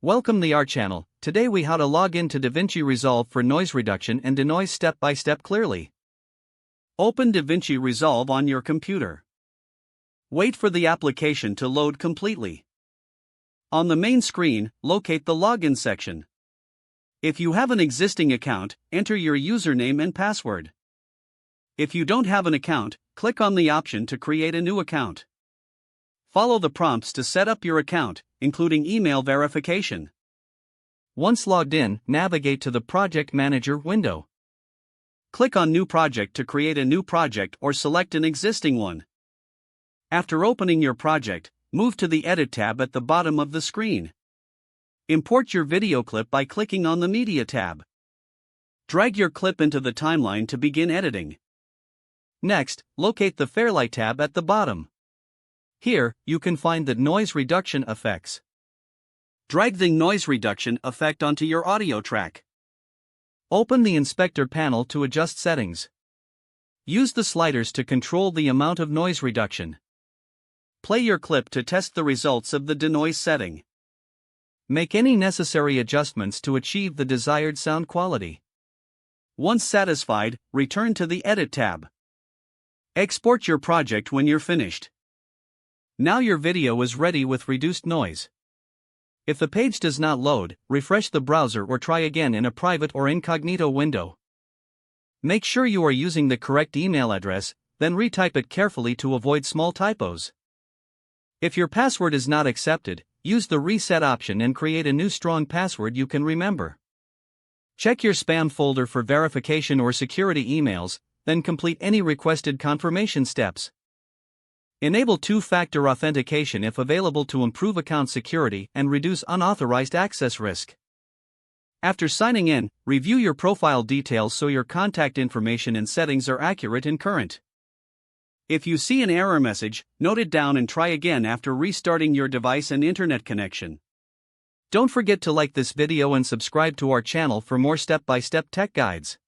Welcome to our channel. Today we how to log in to DaVinci Resolve for noise reduction and denoise step by step clearly. Open DaVinci Resolve on your computer. Wait for the application to load completely. On the main screen, locate the login section. If you have an existing account, enter your username and password. If you don't have an account, click on the option to create a new account. Follow the prompts to set up your account, including email verification. Once logged in, navigate to the Project Manager window. Click on New Project to create a new project or select an existing one. After opening your project, move to the Edit tab at the bottom of the screen. Import your video clip by clicking on the Media tab. Drag your clip into the timeline to begin editing. Next, locate the Fairlight tab at the bottom. Here, you can find the noise reduction effects. Drag the noise reduction effect onto your audio track. Open the inspector panel to adjust settings. Use the sliders to control the amount of noise reduction. Play your clip to test the results of the denoise setting. Make any necessary adjustments to achieve the desired sound quality. Once satisfied, return to the Edit tab. Export your project when you're finished. Now your video is ready with reduced noise. If the page does not load, refresh the browser or try again in a private or incognito window. Make sure you are using the correct email address, then retype it carefully to avoid small typos. If your password is not accepted, use the reset option and create a new strong password you can remember. Check your spam folder for verification or security emails, then complete any requested confirmation steps. Enable two-factor authentication if available to improve account security and reduce unauthorized access risk. After signing in, review your profile details so your contact information and settings are accurate and current. If you see an error message, note it down and try again after restarting your device and internet connection. Don't forget to like this video and subscribe to our channel for more step-by-step tech guides.